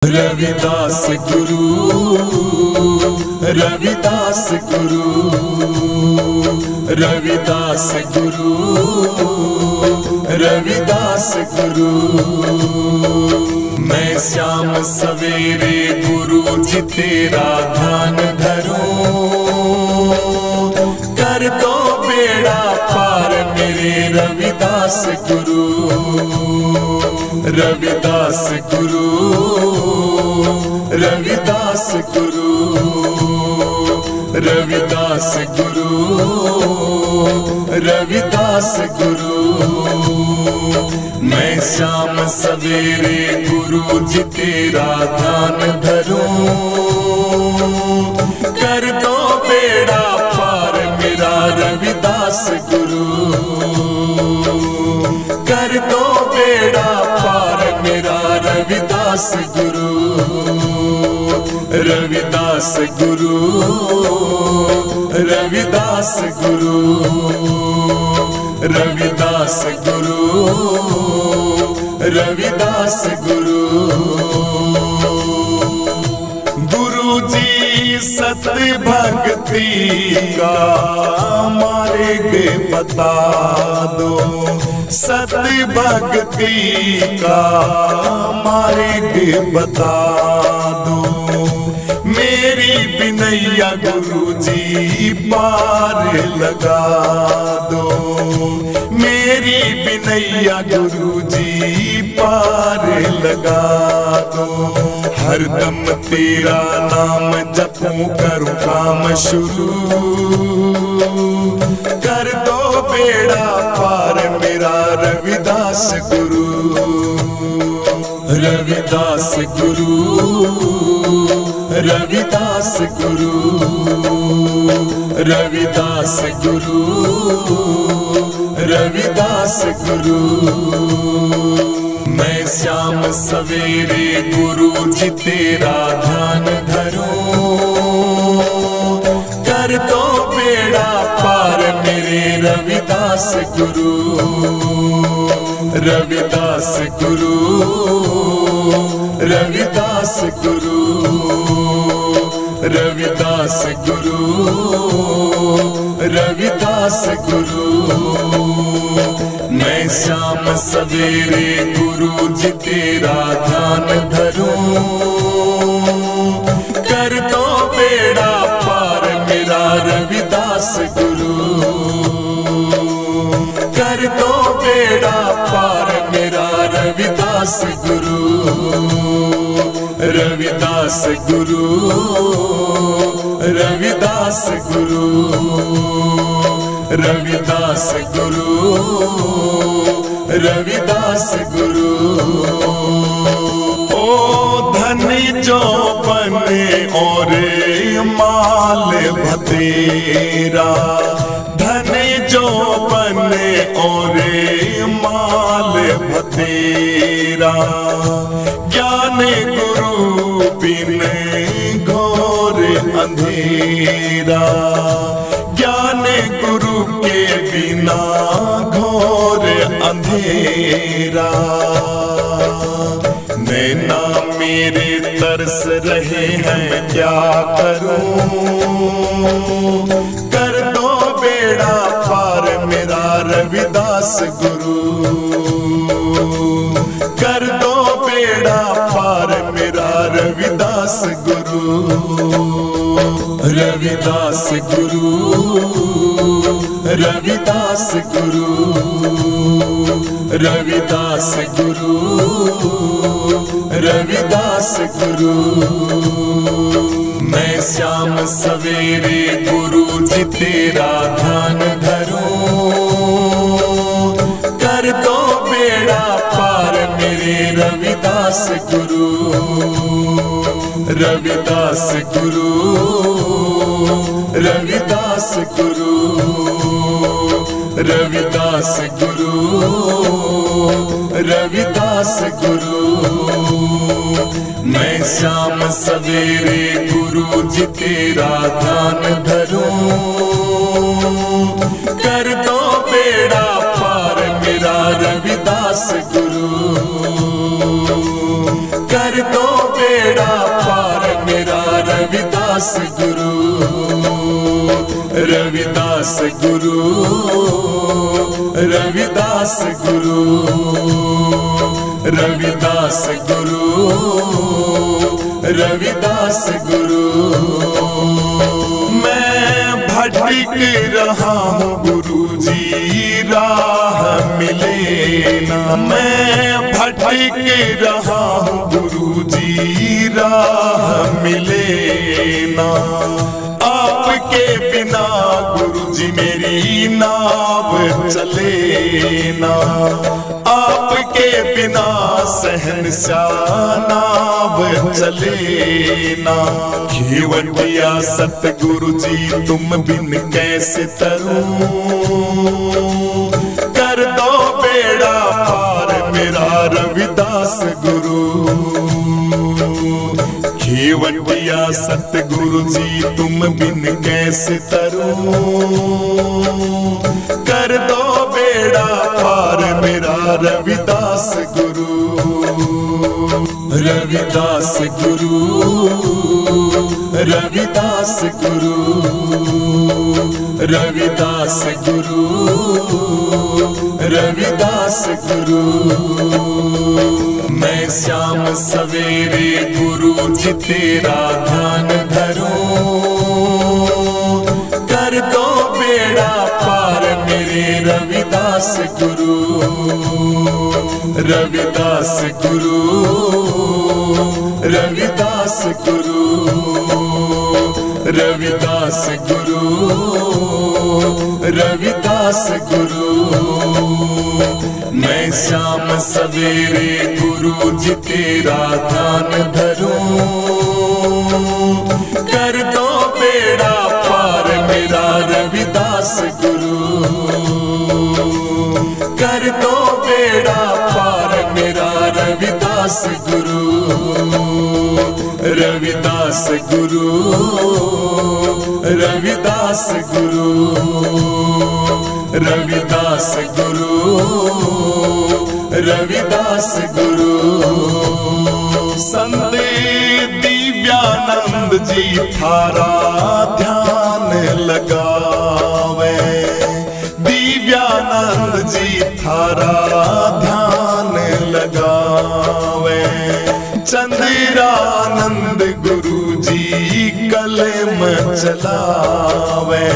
रविदास गुरु, रविदास गुरु, रविदास गुरु, रविदास गुरु। मैं शाम सवेरे गुरु जी तेरा ध्यान धरूं, कर दो बेड़ा पार मेरे रविदास गुरु, रविदास गुरु, रविदास गुरु, रविदास गुरु, रविदास गुरु। मैं शाम सवेरे गुरु जी तेरा ध्यान धरूं, कर दो बेड़ा पार मेरा रविदास गुरु, कर दो बेड़ा पार मेरा रविदास गुरु, रविदास गुरु, रविदास गुरु, रविदास गुरु, रविदास गुरु। गुरु जी सत्य भक्ति का मार्ग बता दो, सत्य भक्ति का मार्ग बता दो, मेरी बिनैया गुरु जी पार लगा दो, मेरी बिनैया गुरु जी पार लगा दो। हरदम तेरा नाम जपूं करूं काम शुरू, कर दो बेड़ा पार मेरा रविदास गुरु, रविदास गुरु, रविदास गुरु, रविदास गुरु, रविदास गुरु। मैं शाम सवेरे गुरु जी तेरा ध्यान धरूं, कर दो बेड़ा पार मेरे रविदास गुरु, रविदास गुरु, रविदास गुरु, रविदास गुरु, रविदास गुरु। मैं शाम सवेरे गुरु जी तेरा ध्यान धरूं, कर दो बेड़ा पार मेरा रविदास गुरु, कर दो बेड़ा पार मेरा रविदास गुरु, रविदास गुरु, रविदास गुरु, रविदास गुरु, रविदास गुरु। ओ धनी जो बने और माल भतेरा, धनी जो बने और माल भतेरा, ज्ञान गुरु बिन घोर अंधेरा, ज्ञान गुरु के बिना घोर अंधेरा। नैना मेरे तरस रहे हैं क्या करूं, कर दो बेड़ा पार मेरा रविदास गुरु, कर दो बेड़ा पार मेरा रविदास गुरु, रविदास गुरु, रविदास गुरु, रविदास गुरु, रविदास गुरु। मैं शाम सवेरे गुरु जी तेरा ध्यान धरूं, कर दो बेड़ा पार मेरे रविदास गुरु, रविदास गुरु, रविदास गुरु, रविदास गुरु, रविदास गुरु। मैं शाम सवेरे गुरु जी तेरा ध्यान धरूं, कर दो बेड़ा पार मेरा रविदास गुरु, कर दो बेड़ा बेड़ा पार मेरा रविदास गुरु, रविदास गुरु, रविदास गुरु, रविदास गुरु, रविदास गुरु। मैं भटक रहा हूँ गुरु जी राह मिले ना, मैं भटक रहा हूँ गुरु जी राह मिले ना। आपके बिना गुरु जी मेरी नाव चले ना, आपके बिना सहनशाह नाव चले ना। घेवटिया सतगुरु जी तुम बिन कैसे तरूं, कर दो बेड़ा पार मेरा रविदास गुरु। घेवटिया सतगुरु जी तुम बिन कैसे तरूं, कर दो बेड़ा पार मेरा रविदास गुरु, रविदास गुरु, रविदास गुरु, रविदास गुरु, रविदास गुरु। मैं शाम सवेरे गुरु जी तेरा ध्यान धरूं, कर दो बेड़ा पार मेरे रविदास गुरु, रविदास गुरु, रविदास गुरु, रविदास गुरु, रविदास गुरु। मैं शाम सवेरे गुरु जी तेरा ध्यान धरूं, कर दो बेड़ा पार मेरा रविदास गुरु, कर दो बेड़ा पार मेरा रविदास गुरु, रविदास गुरु, रविदास गुरु, रविदास गुरु, रविदास गुरु। संत दिव्यानंद जी थारा ध्यान लगावे, दिव्यानंद जी थारा ध्यान लगावे। चंद्रानंद गुरु जी कलम चलावे,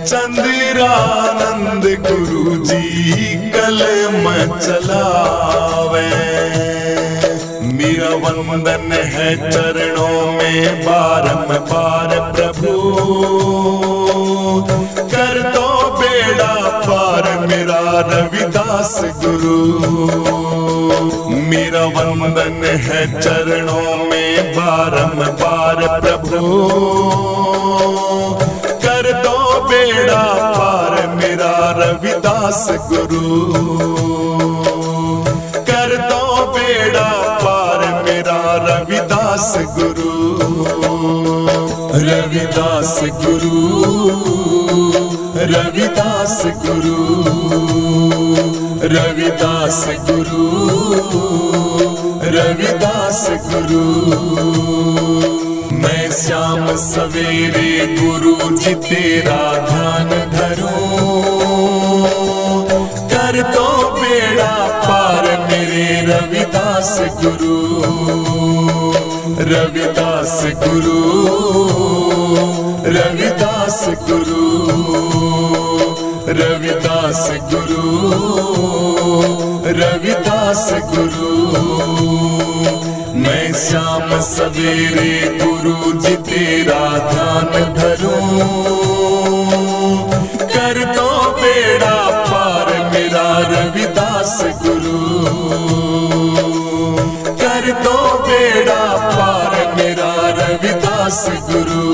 चंद्रानंद गुरु जी कलम चलावे। मेरा वंदन है चरणों में बारंबार प्रभु, कर दो बेड़ा पार मेरा रविदास गुरु। मेरा वंदन है चरणों में बारंबार प्रभु, कर दो बेड़ा पार मेरा रविदास गुरु, कर दो बेड़ा पार मेरा रविदास गुरु, रविदास गुरु, रविदास गुरु, रविदास गुरु, रविदास गुरु। मैं शाम सवेरे गुरु जी तेरा ध्यान धरूं, कर दो बेड़ा पार मेरे रविदास गुरु, रविदास गुरु, रविदास गुरु, रविदास गुरु, रविदास गुरु। मैं शाम सवेरे गुरु जी तेरा ध्यान धरूं, कर दो बेड़ा पार मेरा रविदास गुरु, कर दो बेड़ा पार मेरा रविदास गुरु,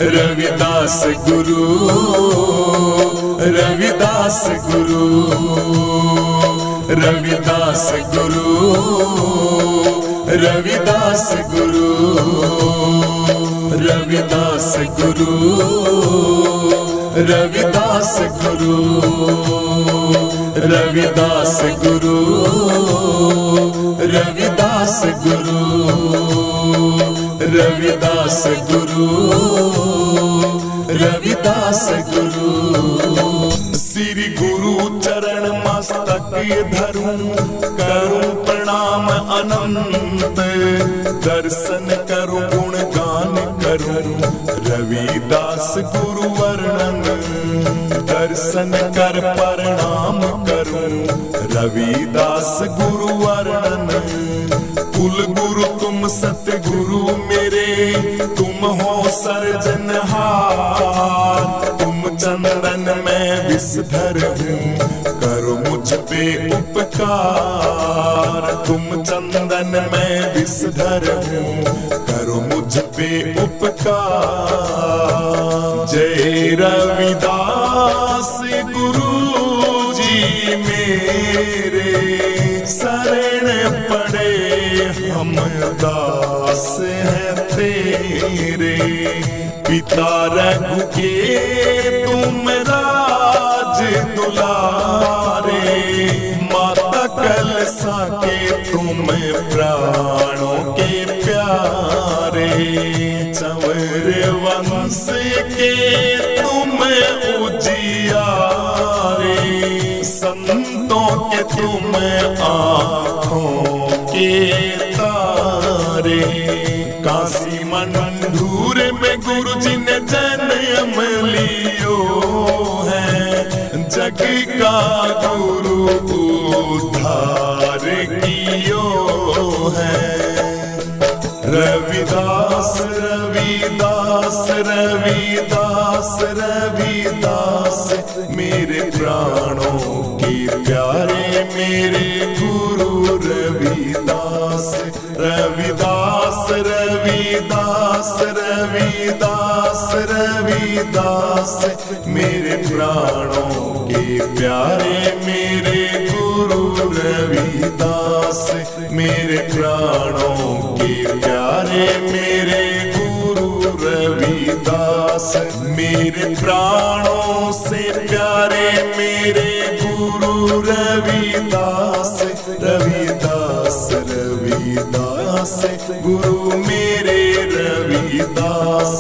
रविदास गुरु, रविदास गुरु, रविदास गुरु, रविदास गुरु, रविदास गुरु, रविदास गुरु, रविदास गुरु, रविदास गुरु, रविदास गुरु, रविदास गुरु। श्री गुरु चरण मस्तक धरूं, करूं प्रणाम अनंत, दर्शन करूं गुणगान करूं, रविदास गुरु वर्णन, दर्शन कर प्रणाम करूं, रविदास गुरु वर्णन। कुल गुरु तुम सतगुरु मेरे, तुम हो सर्जनहार, तुम चंदन में विषधर हूँ, करो मुझ पे उपकार। तुम चंदन में विषधर हूँ, करो मुझ पे उपकार। जय रविदास गुरु जी मेरे, शरण पड़े हम दास हैं तेरे। पिता रघु के तुम राज दुलारे, माता कलसा के तुम प्राणों के प्यारे। चंवर वंश के तुम उजियारे, संतों के तुम आँखों के तारे। काशी मंडूर में गुरु जी ने जन्म लियो है, जग का गुरु उद्धार कियो है। रविदास रविदास रविदास रविदास, मेरे प्राणों के प्यारे मेरे गुरु रविदास। रविदास रविदास रविदास रविदास, मेरे प्राणों के प्यारे मेरे गुरु रविदास। मेरे प्राणों के प्यारे मेरे गुरु रविदास। मेरे प्राणों से प्यारे मेरे गुरु रविदास। रविदास रविदास गुरु मेरे रविदास।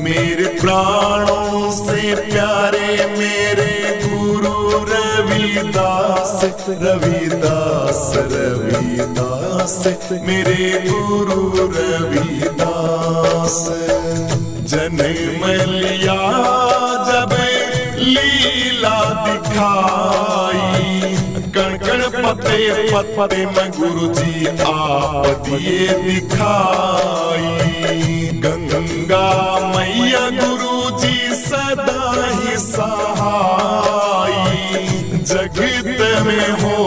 मेरे प्राणों से प्यारे मेरे गुरु रविदास। रविदास रविदास मेरे गुरु रविदास। जन्म लिया जब लीला दिखाई, कण कण पते पते में गुरु जी आप दिए दिखाई। गंगा मैया गुरु जी सदा ही सहाई, जगत में हो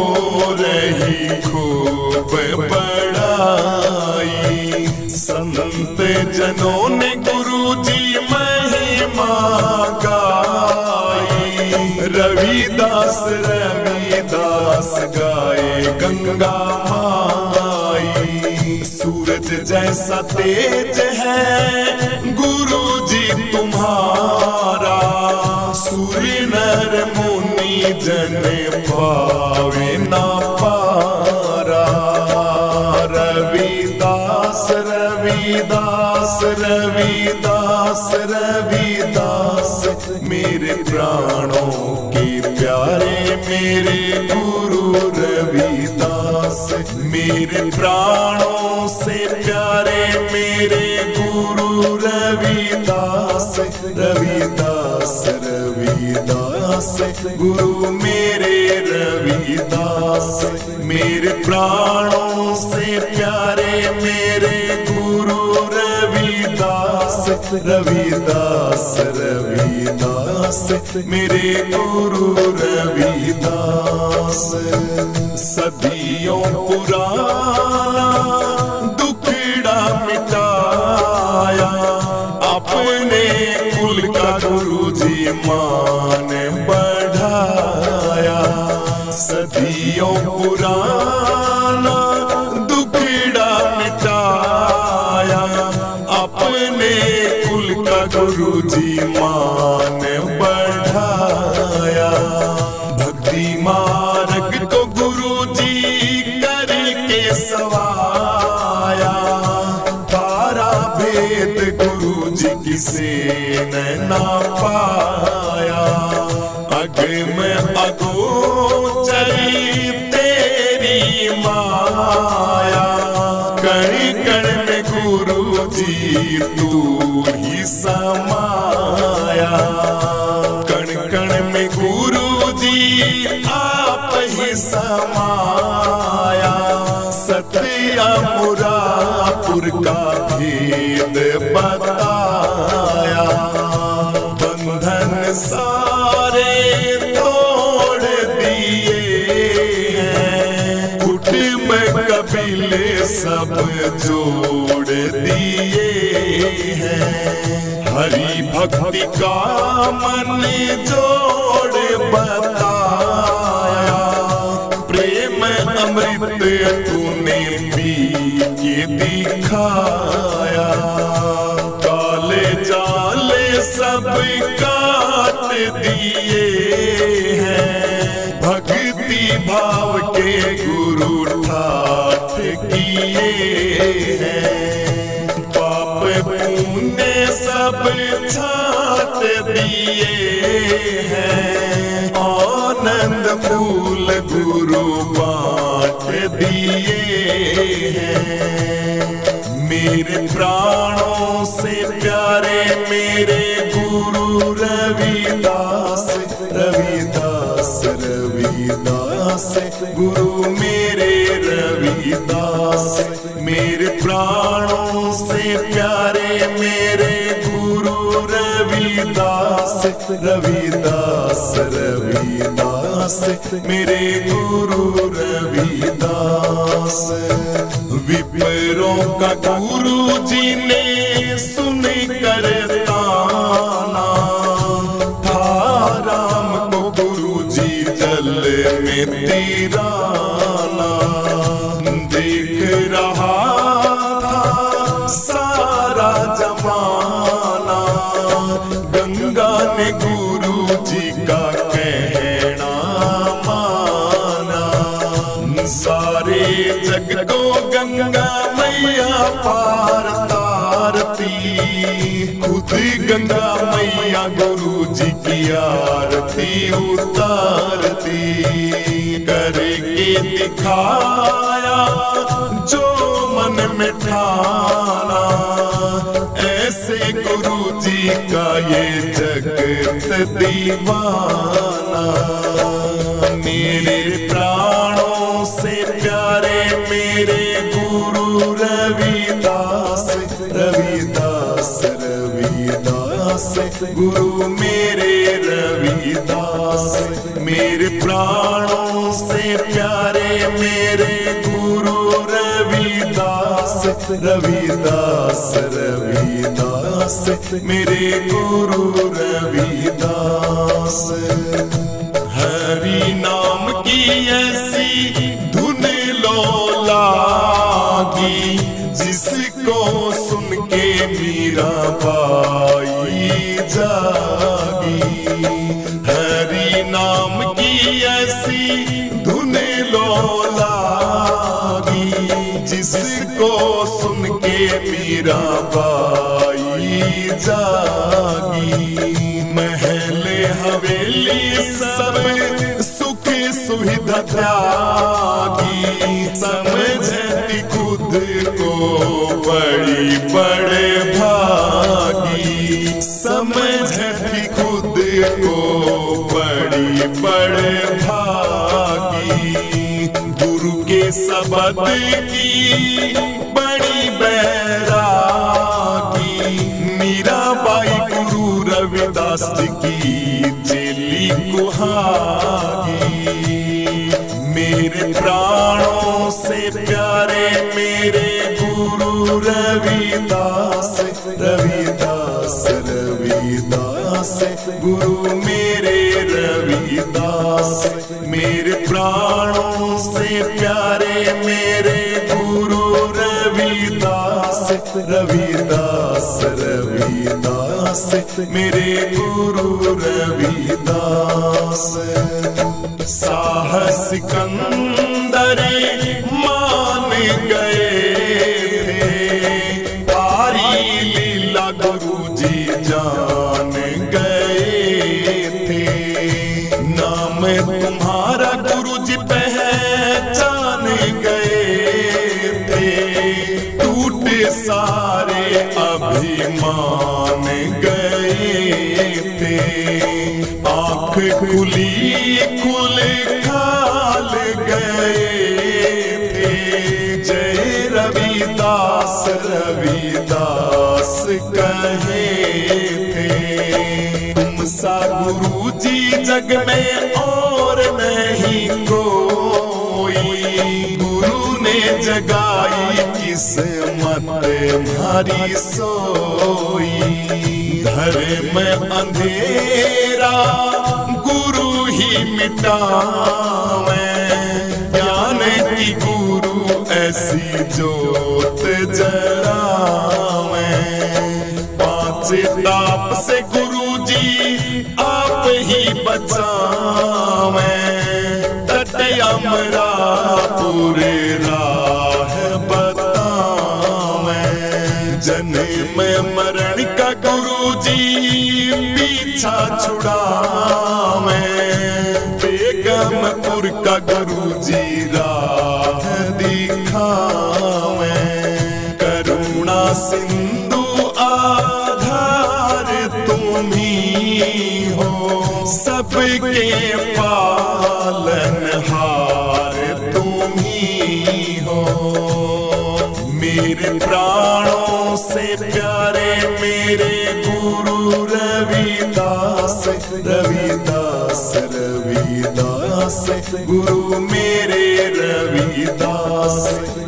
रही खूब बड़ाई। संत जनों ने गुरु जी महिमा गाई, रविदास रविदास गाए गंगा माई। सूरज जैसा तेज है गुरु जी तुम्हारा, सूर्य नर मुनि जन पावे ना पारा। रविदास रविदास रविदास रविदास, मेरे प्राणों के प्यारे मेरे गुरु रविदास। मेरे प्राणों से प्यारे मेरे गुरु रविदास। रविदास रविदास गुरु मेरे रविदास। मेरे प्राणों से प्यारे मेरे गुरु रविदास। रविदास रविदास मेरे गुरु रविदास। सदियों पुराना दुखड़ा मिटाया, अपने कुल का गुरु जी मान बढ़ाया। सदियों पुराना दुखड़ा मिटाया, अपने कुल का गुरु जी मान बढ़ाया। भक्ति मार्ग को गुरु जी करके किसे न ना पाया। अग में अगोचरी तेरी माया, कण कण में गुरु जी तू ही समाया। कण कण में गुरु जी आप ही समाया। सत्या मुरापुर का भेद बताया। बंधन सारे तोड़ दिए हैं, कुटुंब कबीले सब जोड़ दिए हैं। हरि भक्ति का मन जोड़ बताया। प्रेम अमृत तूने पी के दिखाया। काले जाले सब काट दिए हैं, भक्ति भाव के गुरु ठाठ किए हैं। पाप पुण्य सब छाट दिए हैं, आनंद फूल गुरु बांट दिए हैं। मेरे प्राणों से प्यारे मेरे गुरु रविदास, रविदास रविदास गुरु मेरे रविदास। मेरे प्राणों से प्यारे मेरे गुरु रविदास, रविदास रविदास मेरे गुरु रविदास। विप्रों का गुरु जी ने सुन कर ताना, था राम को गुरु जी जल में तिराना। देख रहा था सारा जमाना, गंगा ने गुरु जी का कहना माना। सारे जग को गंगा मैया पार तारती, खुद गंगा मैया गुरु जी की आरती उतारती। करके दिखाया जो मन में ठाना, ऐसे गुरु जी का ये जगत दीवाना। मेरे प्राणों से प्यारे मेरे गुरु रविदास, रविदास रविदास गुरु मेरे रविदास। मेरे प्राणों से प्यारे मेरे गुरु रविदास, रविदास रविदास मेरे गुरु रविदास। हरि नाम की ऐसी धुन लो लागी, जिसको सुन के मीरा बाई जागी। हरि नाम की ऐसी धुन लो लागी, जिसको सुन के मीरा बाई जागी। महल हवेली सब सुख सुविधा त्यागी, समझती खुद को बड़ी बड़े भागी। समझती खुद को बड़ी बड़े भागी। गुरु के शब्द की बड़ी बैरागी, मीराबाई गुरु रविदास की चेली कुहागी। मेरे प्राणों से प्यारे मेरे गुरु रविदास, रविदास रविदास गुरु मेरे रविदास। मेरे प्राणों से प्यारे मेरे गुरु रविदास, रविदास रविदास मेरे गुरु रविदास। साहस सिकंदरी मान गए थे, तारी लीला गुरु जी सारे अभिमान गए थे। आँख खुली खुल खाल गए थे। जय रविदास रविदास कहे थे। तुम सा गुरु जी जग में और नहीं कोई। गुरु ने जगाई किस्मत हमारी सोई। धर्म अंधेरा गुरु ही मिटावे। ज्ञान की गुरु ऐसी जोत जलावे। पांच ताप से गुरु जी आप ही बचावे। तट अमरा पूरे राह बतावे। जन्म मरण का गुरु जी पीछा छुड़ावे। बेगमपुर का गुरु जी राह दिखावे। करुणा सिंधु आधार तुम ही हो। सबके पालनहार तुम ही हो। मेरे प्राणों से प्यारे मेरे गुरु रविदास रविदास रविदास। गुरु मेरे रविदास।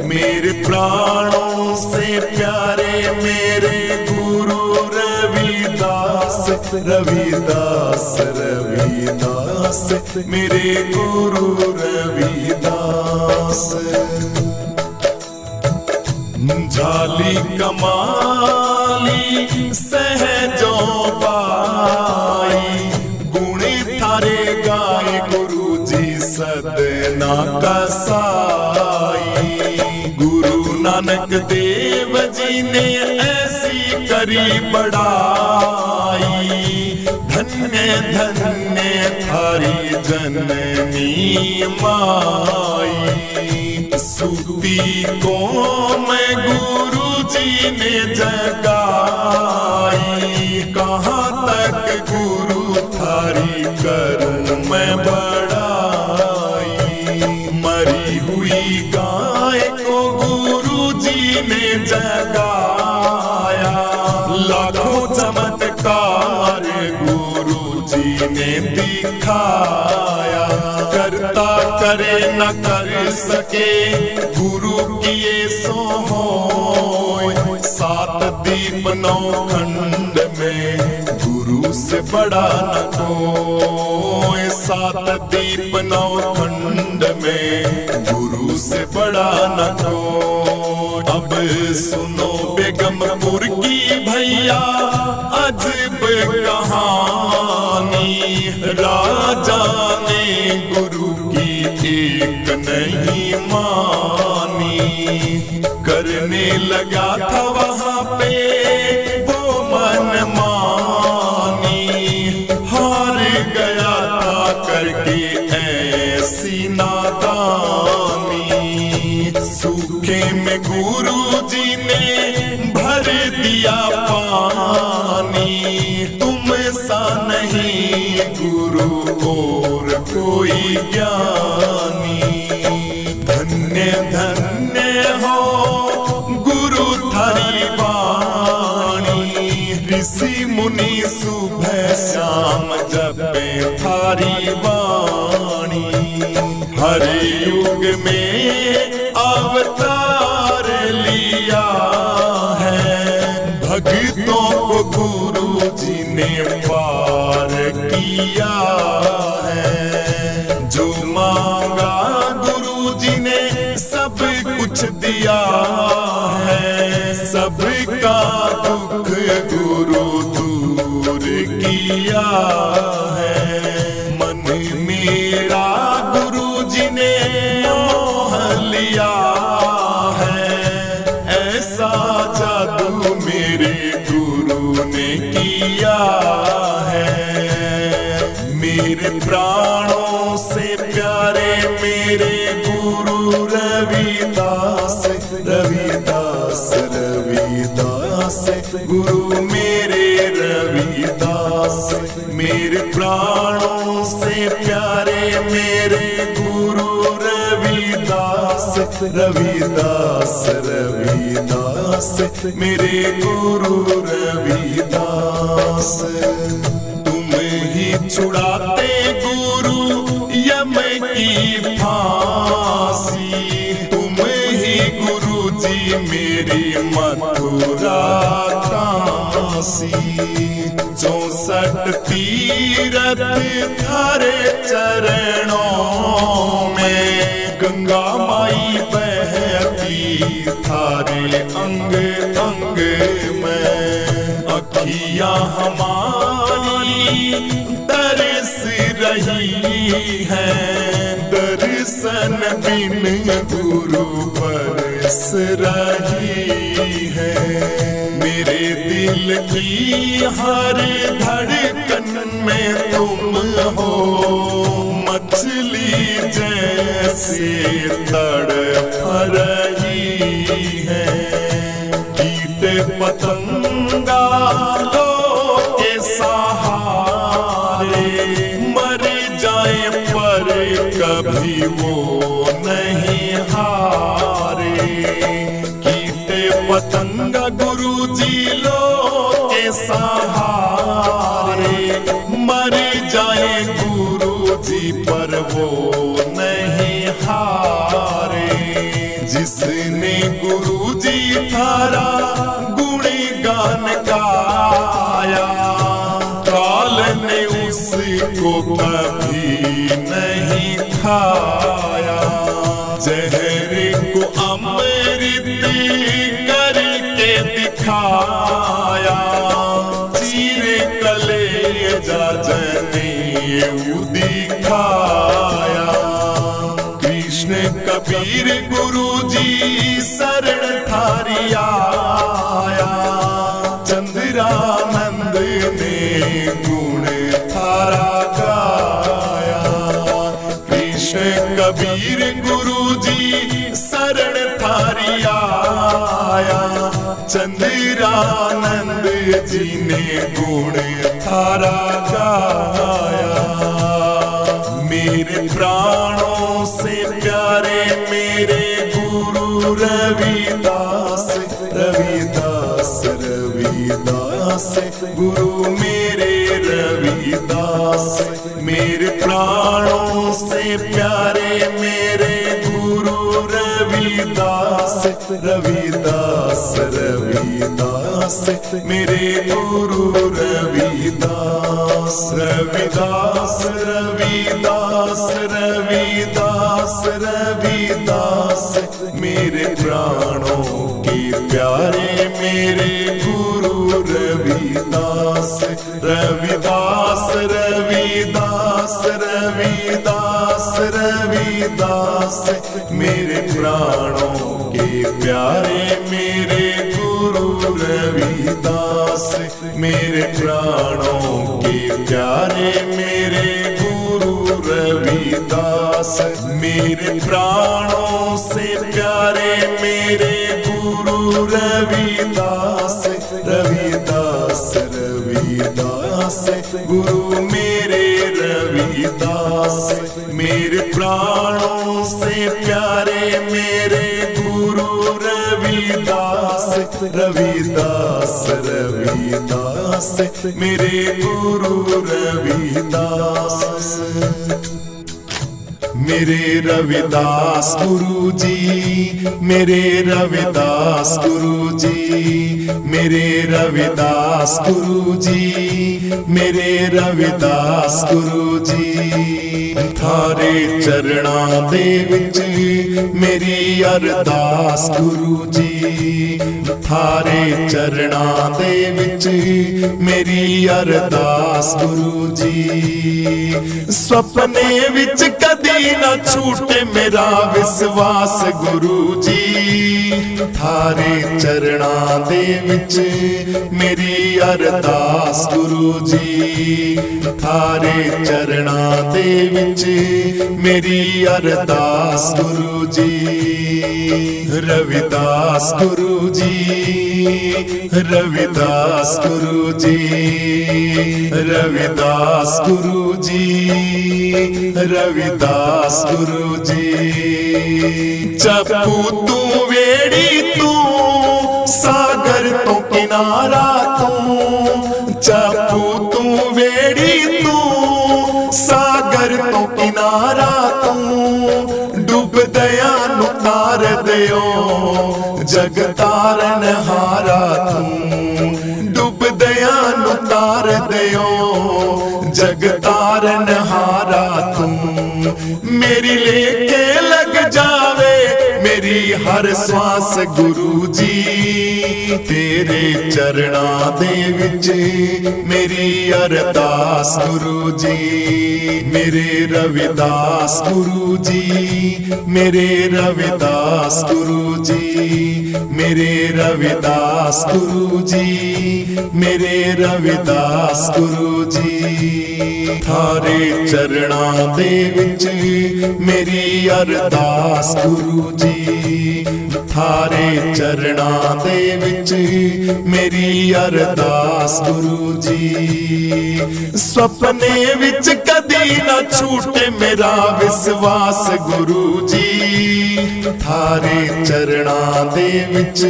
मेरे प्राणों से प्यारे मेरे गुरु रविदास रविदास रविदास। मेरे गुरु रविदास। झाली कमाली सहजों पाई। गुण थारे गाए गुरु जी सदना कसाई। गुरु नानक देव जी ने ऐसी करी बड़ाई। धन्य धन्य थारी जननी माई। सूती को मैं गुरु जी ने जगाई। कहाँ तक गुरु थारी करूं मैं बड़ाई। मरी हुई गाय को गुरु जी ने जगाया। लाखों चमत्कार गुरु जी ने दिखाया। करता करे न कर सके गुरु किए सो होय। सात दीप नौ खंड में गुरु से बड़ा न कोई। सात दीप नौ खंड में गुरु से बड़ा न कोई। अब सुनो बेगमपुर की भैया अजब कहानी। राजा ने गुरु की एक नहीं मानी। करने लगा था वहां पे वो मन मानी। हार गया था करके ऐसी नादानी। सूखे में गुरु जी ने भर दिया पानी। तुम सा नहीं गुरु और कोई ज्ञानी। धन्य धन्य हो गुरु थारी वाणी। ऋषि मुनि सुबह शाम जपे थारी वाणी। हर युग में अवतार लिया है। भक्तों को गुरु जी ने पार किया है। जो मांगा गुरु जी ने सब कुछ दिया है। सबका दुख गुरु दूर किया है। मन मेरा गुरु जी ने मोह लिया है। ऐसा जादू मेरे गुरु ने किया है। मेरे प्राणों से प्यारे मेरे गुरु रविदास रविदास रवि रविदास गुरु मेरे रविदास। मेरे प्राणों से प्यारे मेरे गुरु रविदास, रविदास रविदास मेरे गुरु रविदास। तुम ही छुड़ाते गुरु यम की फांसी, तुम ही गुरु जी मेरी मथुरा काशी। 64 तीरथ थारे चरणों में, गंगा माई बहती थारे अंग अंग में। अखियां हमारी तरस रही हैं, दर्शन बिन गुरु बरस रही है। मेरे दिल की हर धड़कन में तुम हो, मछली जैसे तड़प रही है। कीट पतंगा के सहारे मर जाए पर कभी वो नहीं हारे। कीट पतंगा गुरु जी लो के सहारे मर जाए गुरु जी पर वो नहीं हारे। जिसने गुरु जी थारा गुणगान गाया, काल ने उसको कभी नहीं खाया। जहर को अमृत करके दिखाया, चीरे कलेजा जनेऊ दिखाया। कृष्ण कबीर गुरु जी शरण थारी आया, चंद्रानंद ने गुण थारा गाया। कृष्ण कबीर गुरु जी शरण थारी आया, चंद्रानंद जी ने गुण थारा गाया। मेरे प्राणों से प्यारे मेरे गुरु रविदास, रविदास रविदास गुरु मेरे रविदास। मेरे प्राणों से प्यारे मेरे गुरु रविदास, रविदास रविदास मेरे गुरु रविदास। रविदास रविदास रविदास रविदास मेरे प्राणों के प्यारे मेरे गुरु रविदास। रविदास रविदास रविदास रविदास मेरे प्राणों के प्यारे मेरे गुरु रविदास। मेरे प्राणों के प्यारे मेरे गुरु रविदास। मेरे प्राणों से प्यारे मेरे गुरु रविदास, रविदास रविदास गुरु मेरे रविदास। मेरे प्राणों से प्यारे मेरे गुरु रविदास, रविदास रविदास मेरे गुरु रविदास। मेरे रविदास गुरु जी, मेरे रविदास गुरु जी, मेरे रविदास गुरु जी, मेरे रविदास गुरु जी। थारे चरणा दे विच मेरी अरदास गुरु जी, थारे चरणा दे विच मेरी अरदास गुरु जी। सपने विच कदी न छूटे मेरा विश्वास गुरु जी, थारे चरणां दे विच मेरी अरदास गुरु जी, थारे चरणां दे विच मेरी अरदास गुरु जी। रविदास गुरु जी, रविदास गुरु जी, रविदास गुरु जी, रविदास गुरु जी। जपू तू वेड़ी तू सागर तो किनारा तू, जपू तू वेड़ी तू सागर तो किनारा तू, डूब दया नु तार दियो जग तारन हारा तू, डूब दया नु तार दियो जग तारन हारा तू। मेरी लेके लग जावे मेरी हर श्वास गुरु जी, तेरे चरणां दे विच मेरी अरदास गुरु जी। मेरे रविदास गुरु जी, मेरे रविदास गुरु जी, मेरे रविदास गुरु जी, मेरे रविदास गुरु जी। थारे चरणां दे विच मेरी अरदास गुरु जी, थारे चरणां दे विच मेरी अरदास गुरु जी। सपने विच कदी ना छूटे मेरा विश्वास गुरु जी, थारे चरणां दे विच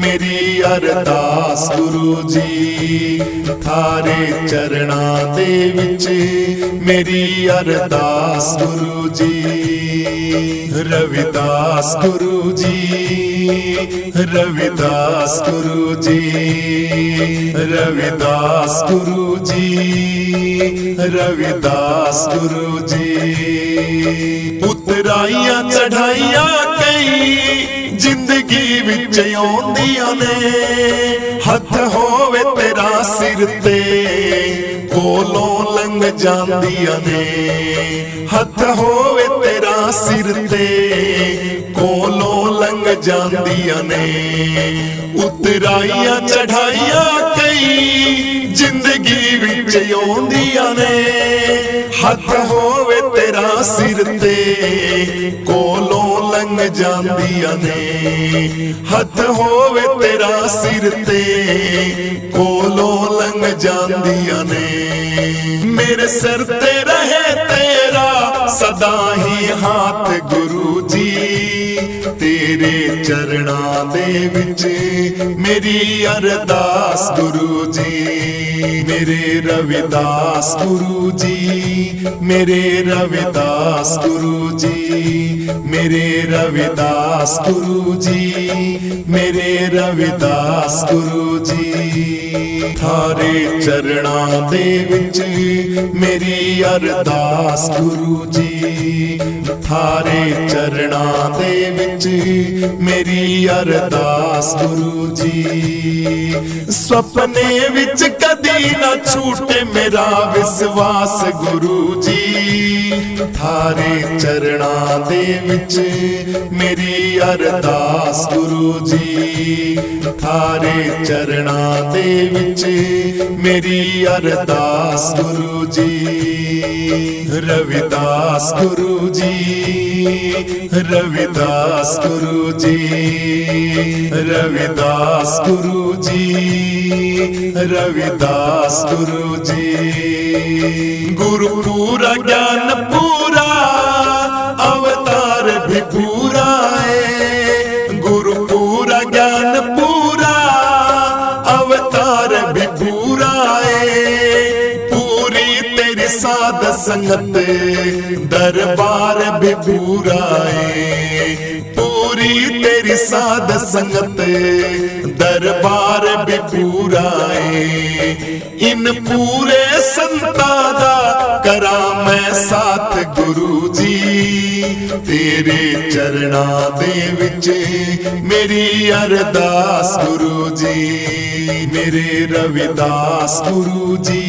मेरी अरदास गुरु जी, थारे चरणां दे विच मेरी अरदास गुरु जी। रविदास गुरु जी, रविदास गुरु जी, रविदास गुरु जी, रविदास गुरु जी। उतराइयां चढ़ाइयां कई जिंदगी विच आउंदियां ने, हथ होवे तेरा सिर ते कोलों लंघ जांदियां ने, हथ होवे तेरा सिर ते कोलों लंघ जांदियां ने। उतराइयां चढ़ाइयां कई जिंदगी विच आउंदियां ने, हथ होवे तेरा सिर ते कोलों लंघ जांदियां ने, हथ होवे तेरा सिर ते कोलों लंघ जांदियां ने। मेरे सिर ते रहे तेरा सदा ही हाथ गुरु जी, तेरे चरणां दे विच मेरी अरदास गुरु जी। मेरे रविदास गुरु जी, मेरे रविदास गुरु जी, मेरे रविदास गुरु जी, मेरे रविदास गुरु जी। थारे चरणां दे विच मेरी अरदास गुरु जी, थारे चरणां दे विच मेरी अरदास गुरु जी। सपने विच कदी ना छूटे मेरा विश्वास गुरु जी, थारे चरणां दे विच मेरी अरदास गुरु जी, थारे चरणां दे विच मेरी अरदास गुरु जी। रविदास गुरु जी, रविदास गुरु जी, रविदास गुरु जी, रविदास गुरु जी। गुरु पूरा ज्ञान पूरा अवतार भी पूरा है, गुरु पूरा ज्ञान पूरा अवतार भी पूरा है। पूरी तेरी साध संगत दरबार भी पूरा है, पूरी तेरी साध संगत दरबार भी पूरा है। इन पूरे संतां दा करा मैं साथ गुरु जी, तेरे चरणां दे विच मेरी अरदास गुरु जी। मेरे रविदास गुरु जी,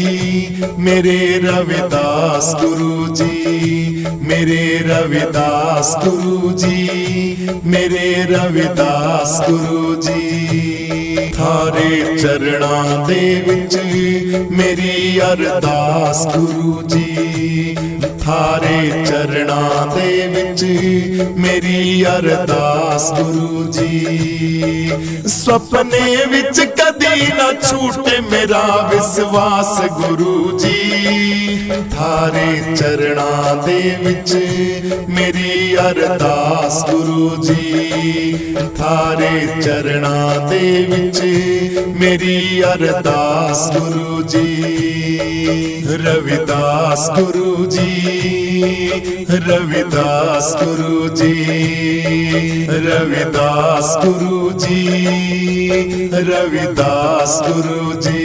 मेरे रविदास गुरु जी, मेरे रविदास गुरु जी, मेरे रविदास गुरु जी। थारे चरणां दे विच मेरी अरदास गुरु जी। थारे चरणां दे विच मेरी अरदास गुरु जी। सपने विच कदी ना छूटे मेरा विश्वास गुरु जी। थारे चरणां दे विच मेरी अरदास गुरु जी। थारे चरणां दे विच मेरी अरदास गुरु जी। रविदास गुरु जी, रविदास गुरु जी, रविदास गुरु जी, रविदास गुरु जी।